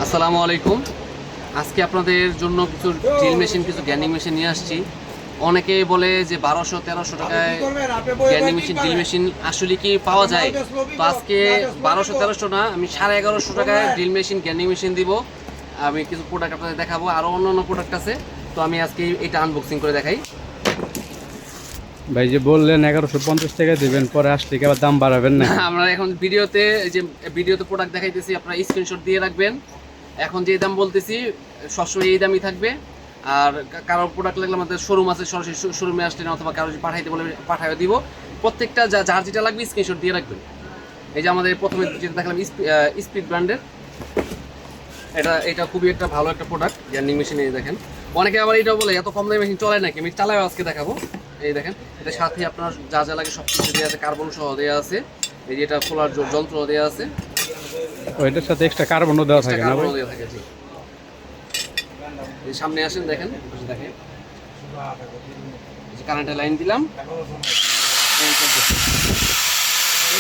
আসসালামু আলাইকুম। আজকে আপনাদের জন্য কিছু ড্রিল মেশিন, কিছু গ্যান্ডিং মেশিন নিয়ে আসছি। অনেকেই বলে যে 1200-1300 টাকায় গ্যান্ডিং মেশিন, ড্রিল মেশিন আসলে কি পাওয়া যায়? তো আজকে 1200-1300 না, আমি 1150 টাকায় ড্রিল মেশিন, গ্যান্ডিং মেশিন দিব। আমি কিছু প্রোডাক্ট আপনাদের দেখাবো, আরও অন্যান্য প্রোডাক্ট আছে। তো আমি আজকে এটা আনবক্সিং করে দেখাই। ভাই যে বললেন 1150 টাকা দিবেন, পরে আসলে কি আবার দাম বাড়াবেন না? আমরা এখন ভিডিওতে প্রোডাক্ট দেখাইতেছি, আপনারা স্ক্রিনশট দিয়ে রাখবেন। এখন যে দাম বলতেছি সবসময় এই দামই থাকবে। আর কারো প্রোডাক্ট লাগলে আমাদের শোরুম আছে, সরাসরি শোরুমে আসলেন অথবা কারো পাঠাইতে বলে পাঠাইও দিব। প্রত্যেকটা যার যেটা লাগবে স্ক্রিনশট দিয়ে রাখবেন। এই যে আমাদের প্রথমে যেটা দেখালাম স্পিড ব্র্যান্ডের, এটা খুবই একটা ভালো একটা প্রোডাক্ট গ্যান্ডিং মেশিন। এই দেখেন, অনেকে আবার এটাও বলে এত কম দামি মেশিন চলে নাকি, আমি চালাও আজকে দেখাবো। এই দেখেন, এটা সাথে আপনার যা যা লাগে সব কিছু দেওয়া আছে, কার্বন সহ দেওয়া আছে। এই যে এটা খোলার যন্ত্র দেওয়া আছে, ওইটার সাথে এক্সট্রা কার্বনও দেওয়া থাকে না ভাই? দেওয়া থাকে। জি, এই সামনে আসেন, দেখেন দেখেন, কারেন্টের লাইন দিলাম।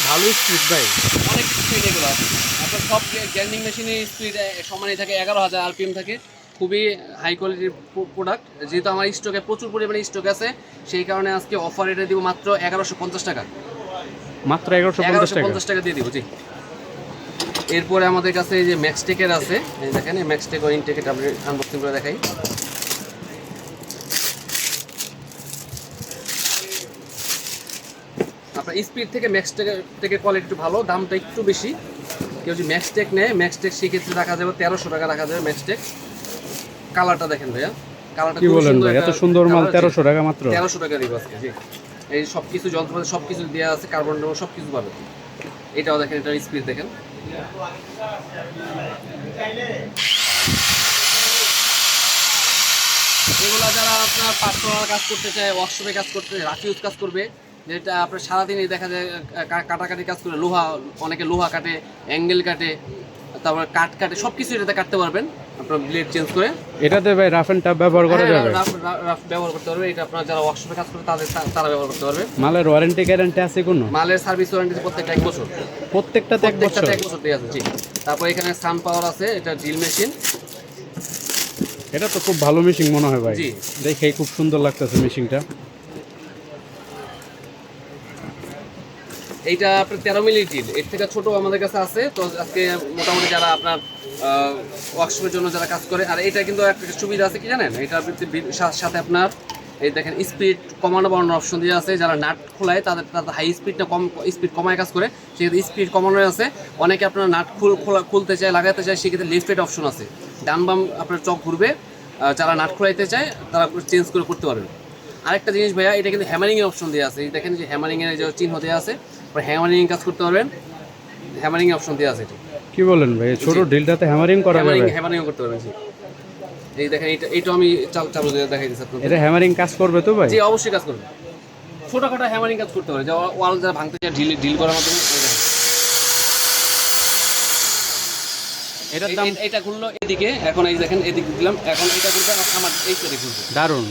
ভালো স্পিড ভাই, অনেক স্পিড এগুলো আছে। আপনার সব গ্যান্ডিং মেশিনের স্পিড সমানই থাকে, 11,000 RPM থাকে। খুবই হাই কোয়ালিটির প্রোডাক্ট। যেহেতু আমার স্টকে প্রচুর পরিমাণে স্টক আছে, সেই কারণে আজকে অফার এটা দিব মাত্র 1150 টাকা। মাত্র 1150 টাকা দিয়ে দিব। জি, এরপরে আমাদের কাছে এই যে ম্যাক্সটেকের আছে, এই দেখেন এই ম্যাক্সটেক ও ইনটেকের আপনি আনবক্সিং করে দেখাই। আপনার স্পিড থেকে ম্যাক্সটেকের কোয়ালিটি একটু ভালো, দামটা একটু বেশি। কেউ যদি ম্যাক্সটেক নেয়, ম্যাক্সটেক সেক্ষেত্রে রাখা যাবে 1300 টাকা রাখা যাবে ম্যাক্সটেক। কালারটা দেখেন ভাইয়া, কালারটা কি খুব বলেন সুন্দর, ভাই? এত সুন্দর মাল 1300 টাকা মাত্র? 1300 টাকা দিব আজকে। জি, এই সব কিছু যন্ত্রপাতি সব কিছু দেওয়া আছে, কার্বন সব কিছু পাবে। এটাও দেখেন, এটার স্পিড দেখেন। এগুলো যারা আপনার পার্সোনাল কাজ করতে চায়, ওয়ার্কশপে কাজ করতে চায়, রাফিউজ কাজ করবে, যেটা আপনার সারাদিনই দেখা যায় কাটাকাটি কাজ করে, অনেকে লোহা কাটে, অ্যাঙ্গেল কাটে, তারপরে কাটে, সব কিছু এটাতে কাটতে পারবেন আপনার ব্লেড চেঞ্জ করে। এটাতে ভাই রাফ এন্ড টাফ ব্যবহার করা যাবে? রাফ ব্যবহার করতে পারবে। এটা আপনার যারা ওয়ার্কশপে কাজ করে তারা ব্যবহার করতে পারবে। মালের ওয়ারেন্টি গ্যারান্টি আছে কোনো? মালের সার্ভিস ওয়ারেন্টি প্রত্যেকটা 1 বছর। প্রত্যেকটাতে 1 বছর? 1 বছর দিয়ে আছে। জি, তারপর এখানে সান পাওয়ার আছে, এটা ড্রিল মেশিন। এটা তো খুব ভালো মেশিন মনে হয় ভাই। জি, দেখেই খুব সুন্দর লাগতেছে মেশিনটা। এইটা আপনার 13 মিলি ড্রিল, এর থেকে ছোট আমাদের কাছে আছে। তো আজকে মোটামুটি যারা আপনার ওয়ার্কশপের জন্য যারা কাজ করে, আর এটা কিন্তু একটা সুবিধা আছে কি জানেন, এটার সাথে আপনার এই দেখেন স্পিড কমানো বাড়ানোর অপশন দিয়ে আছে। যারা নাট খোলায় তাদের হাই স্পিডটা স্পিড কমায় কাজ করে, সেক্ষেত্রে স্পিড কমানো আছে। অনেকে আপনার নাট খুলতে চায়, লাগাতে চায়, সেক্ষেত্রে লিফটেড অপশন আছে, ডান বাম আপনার চক ঘুরবে। যারা নাট খোলাইতে চায় তারা চেঞ্জ করে করতে পারবেন। আরেকটা জিনিস ভাইয়া, এটা কিন্তু হ্যামারিংয়ের অপশন দেওয়া আছে। দেখেন যে হ্যামারিংয়ের যে চিহ্ন দেওয়া আছে, হ্যামারিং কাজ করতে পারবেন, হ্যামারিং অপশন দেওয়া আছে। এটা কি বলেন ভাই? ছোট ড্রিলটাতে হ্যামারিং করা যাবে? হ্যামারিং করতে পারবেন। জি, এই দেখেন, এটা আমি চালু দেখাই দিচ্ছি আপনাদের। এটা হ্যামারিং কাজ করবে তো ভাই? জি, অবশ্যই কাজ করবে। ছোটখাটো হ্যামারিং কাজ করতে পারে, যে ওয়াল যারা ভাঙতে চায় ড্রিল করার মাধ্যমে। এটার দাম? এটা খুললো এদিকে, এখন এই দেখেন এদিকে দিলাম, এখন এটা খুলবে আমার এই সাইডে খুলবে। দারুণ।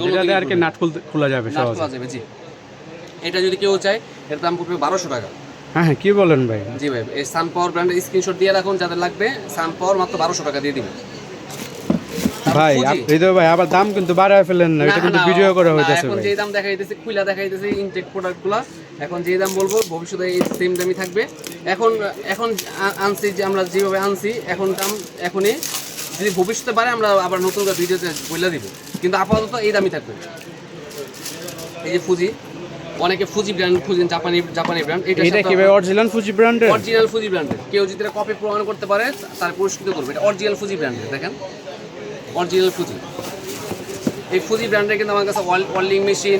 এটাতে আর কি নাট খোলা যাবে নাট সহজে? খোলা যাবে। জি, এটা যদি কেউ চায় এর দাম পড়বে 1200 টাকা। হ্যাঁ, কি বলেন ভাই? জি ভাই, এই সান পাওয়ার ব্র্যান্ডের স্ক্রিনশট দিয়ে রাখুন, যাদের লাগবে। সান পাওয়ার মাত্র 1200 টাকা দিয়ে দিবেন ভাই। হৃদয় ভাই, আবার দাম কিন্তু বাড়ায় ফেলেন না, এটা কিন্তু ভিডিও করা হইতাছে এখন ভাই। যে দাম দেখাইতেছি, খুইলা দেখাইতেছি ইনটেক প্রোডাক্টগুলো। এখন যে দাম বলবো ভবিষ্যতে এই সেম দামই থাকবে। এখন আনছি, যে আমরা যেভাবে আনছি এখন দাম এখনই, যদি ভবিষ্যতে বাড়ে আমরা আবার নতুন ভিডিওতে বলে দিব, কিন্তু আপাতত এই দামই থাকবে। এই যে ফুজি, অনেকে ফুজি ব্র্যান্ড খুঁজেন, জাপানি ব্র্যান্ড। এটা কি ভাই অরিজিনাল ফুজি ব্র্যান্ডের? অরিজিনাল ফুজি ব্র্যান্ডের। কেউ যদি এটা কপি প্রমাণ করতে পারে তার পুরস্কৃত করবে। এটা অরিজিনাল ফুজি ব্র্যান্ডের, দেখেন অরিজিনাল ফুজি। এই ফুজি ব্র্যান্ডের কিন্তু আমার কাছে welding machine,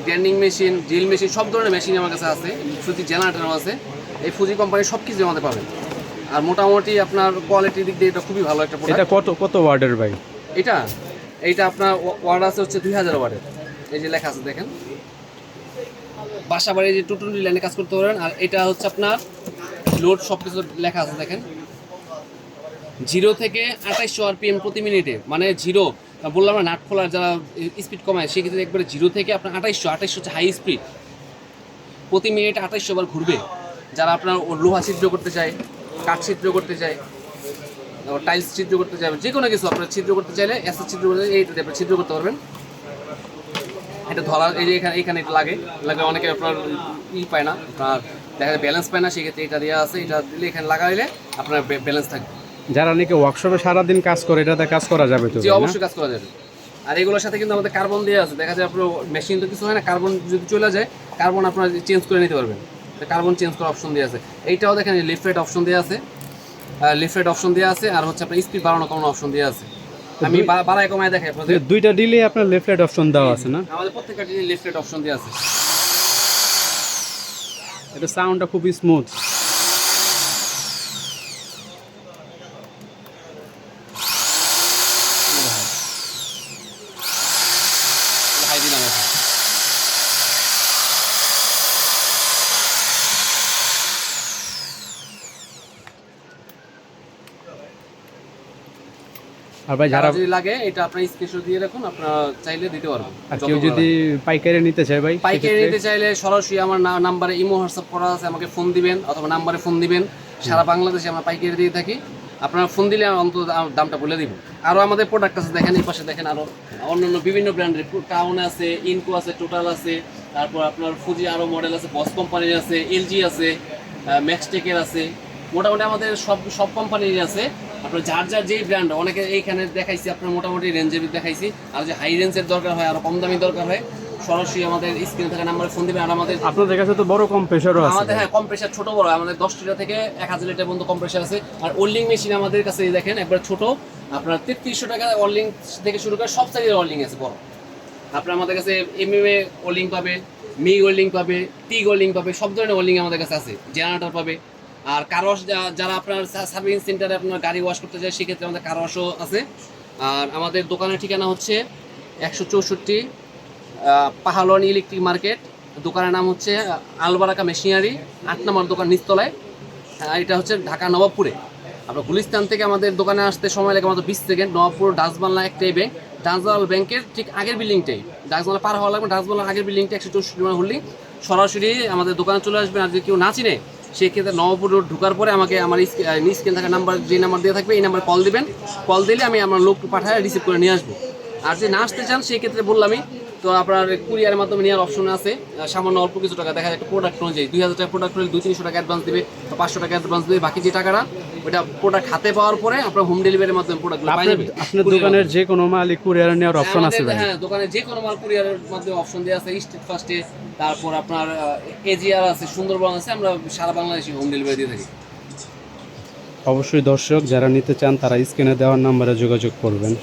grinding machine, drill machine, সব ধরনের মেশিন আমার কাছে আছে। ফুজি জেনারেটরও আছে। এই ফুজি কোম্পানির সব কিছু আমাদের পাবেন। আর মোটামুটি আপনার কোয়ালিটির দিক দিয়ে এটা খুবই ভালো একটা প্রোডাক্ট। এটা কত ওয়াটের ভাই? এইটা আপনার ওয়াট আছে হচ্ছে 2000 ওয়াটের। এই যে লেখা আছে দেখেন, বাসা বাড়ি যে টুটুলি লাইনে কাজ করতে পারেন। আর এটা হচ্ছে আপনার লোড সব কিছু লেখা আছে দেখেন, 0 থেকে 2800 RPM প্রতি মিনিটে। মানে জিরো বললাম না, নাট খোলার যারা স্পিড কমায়, সেক্ষেত্রে একবারে 0 থেকে আপনার 2800 হচ্ছে হাই স্পিড। প্রতি মিনিটে 2800 বার ঘুরবে। যারা আপনার লোহা ছিদ্র করতে চায়, কাঠ ছিদ্র করতে চায়, টাইলস ছিদ্র করতে চাইবেন, যে কোনো কিছু আপনার ছিদ্র করতে চাইলে এসে ছিদ্র করতে এইটা দিয়ে আপনার ছিদ্র করতে পারবেন। এটা ধরা এই যে এখানে এটা লাগে অনেকে আপনার পায় না, আপনার দেখা যায় ব্যালেন্স পায় না, সেক্ষেত্রে এটা দেওয়া আছে, এটা দিলে এখানে লাগাইলে আপনার ব্যালেন্স থাকবে। যারা নাকি ওয়ার্কশপে সারাদিন কাজ করে এটাতে কাজ করা যাবে তো? জি অবশ্যই কাজ করা যাবে। আর এগুলোর সাথে কিন্তু আমাদের কার্বন দেওয়া আছে, দেখা যায় আপনার মেশিন তো কিছু হয় না, কার্বন যদি চলে যায় কার্বন আপনার চেঞ্জ করে নিতে পারবেন, কার্বন চেঞ্জ করার অপশন দেওয়া আছে। এইটাও দেখেন লিফট রেট অপশন দেওয়া আছে, লিফট রেট অপশন দেওয়া আছে, আর হচ্ছে আপনার স্পিড বাড়ানো কমানো অপশন দেওয়া আছে। আমি বাড়ায় কমায় দেখাই আপনাদের। দুইটা ডিলে আপনার লেফট রাইট অপশন দেওয়া আছে না? আমাদের প্রত্যেকটা ডিলে লিফট রেট অপশন দেওয়া আছে। এটা সাউন্ডটা খুবই স্মুথ। হাই দিলাম এখন। আর ভাই যারা যদি লাগে এটা আপনার স্ক্রিনশট দিয়ে রাখুন, আপনারা চাইলে দিতে পারবেন। আর কেউ যদি পাইকারি নিতে চায় ভাই, পাইকারি নিতে চাইলে সরাসরি আমার নাম্বারে ইমো হোয়াটসঅ্যাপ করা আছে, আমাকে ফোন দিবেন অথবা নাম্বারে ফোন দিবেন। সারা বাংলাদেশে আমরা পাইকারি দিয়ে থাকি, আপনারা ফোন দিলে অন্তত দামটা বলে দিব। আরও আমাদের প্রোডাক্ট আছে, দেখেন এই পাশে দেখেন আরও অন্যান্য বিভিন্ন ব্র্যান্ডের টাউন আছে, ইনকো আছে, টোটাল আছে, তারপর আপনার ফুজি আরও মডেল আছে, বস কোম্পানির আছে, এলজি আছে, ম্যাক্সটেকের আছে, মোটামুটি আমাদের সব কোম্পানির আছে। আপনার যার যেই ব্র্যান্ড, অনেকে এইখানে দেখাইছি আপনার মোটামুটি রেঞ্জের দেখাইছি। আর যে হাই রেঞ্জের দরকার হয়, আরও কম দামি দরকার হয়, সরাসরি আমাদের স্ক্রিনে থাকা নাম্বারে ফোন দিবেন। আর আমাদের আপনাদের কাছে তো বড় কম্প্রেসারও আছে? আমাদের হ্যাঁ কম্প্রেসার ছোট বড় আমাদের 10 লিটার থেকে 1000 লিটার পর্যন্ত কম্প্রেসার আছে। আর ওল্ডিং মেশিন আমাদের কাছে দেখেন একবার ছোট, আপনার 3300 টাকা ওল্ডিং থেকে শুরু করে সব সাইজের ওল্ডিং আছে বড়। আপনার আমাদের কাছে এমএমএ ওল্ডিং পাবে, মি ওল্ডিং পাবে, টিগ ওল্ডিং পাবে, সব ধরনের ওল্ডিং আমাদের কাছে আছে। জেনারেটর পাবে। আর কার ওয়াশ যারা আপনার সার্ভিস সেন্টারে আপনার গাড়ি ওয়াশ করতে যায়, সেক্ষেত্রে আমাদের কার ওয়াশও আছে। আর আমাদের দোকানের ঠিকানা হচ্ছে 164 পাহালন ইলেকট্রিক মার্কেট, দোকানের নাম হচ্ছে আলবারাকা মেশিনারি, 8 নম্বর দোকান নিচতলায়। এটা হচ্ছে ঢাকা নবাবপুরে। আপনার গুলিস্তান থেকে আমাদের দোকানে আসতে সময় লাগে মাত্র 20 সেকেন্ড। নবাবপুর ডাচবাংলা একটাই ব্যাংক, ডাচবাংলা ব্যাংকের ঠিক আগের বিল্ডিংটাই, ডাচবাংলা পার হওয়া লাগবে, ডাচবাংলা আগের বিল্ডিংটা 164 নম্বর হোল্ডিং। সরাসরি আমাদের দোকানে চলে আসবেন। আর যদি কেউ না চিনে, সেক্ষেত্রে নবাবপুর রোড ঢোকার পরে আমাকে আমার স্ক্রিনে থাকা নাম্বার, যে নাম্বার দিয়ে থাকবে এই নাম্বারে কল দিবেন। কল দিলে আমি আমার লোক পাঠায় রিসিভ করে নিয়ে আসবো। আর যদি না আসতে চান, সেই ক্ষেত্রে বললামই তো আপনার কুরিয়ারের মাধ্যমে নেওয়ার অপশন আছে। সামান্য অল্প কিছু টাকা, দেখা যায় একটা প্রোডাক্ট অনুযায়ী 2000 টাকা প্রোডাক্ট হলে 200-300 টাকা অ্যাডভান্স দেবে, বা 500 টাকা অ্যাডভান্স দেবে। বাকি যে টাকাটা ওইটা প্রোডাক্ট হাতে পাওয়ার পরে আপনার হোম ডেলিভারির মাধ্যমে প্রোডাক্টগুলো পাই যাবে। আপনার দোকানের যে কোনো মাল কুরিয়ারে নেওয়ার অপশন আছে ভাই? হ্যাঁ, দোকানে যে কোনো মাল কুরিয়ারের মাধ্যমে অপশন দেওয়া আছে। স্টেট ফার্স্টে, তারপর আপনার এজিআর আছে, সুন্দরবন আছে, আমরা সারা বাংলাদেশে হোম ডেলিভারি দিয়ে থাকি। অবশ্যই দর্শক যারা নিতে চান তারা স্ক্রিনে দেওয়ার নাম্বারে যোগাযোগ করবেন।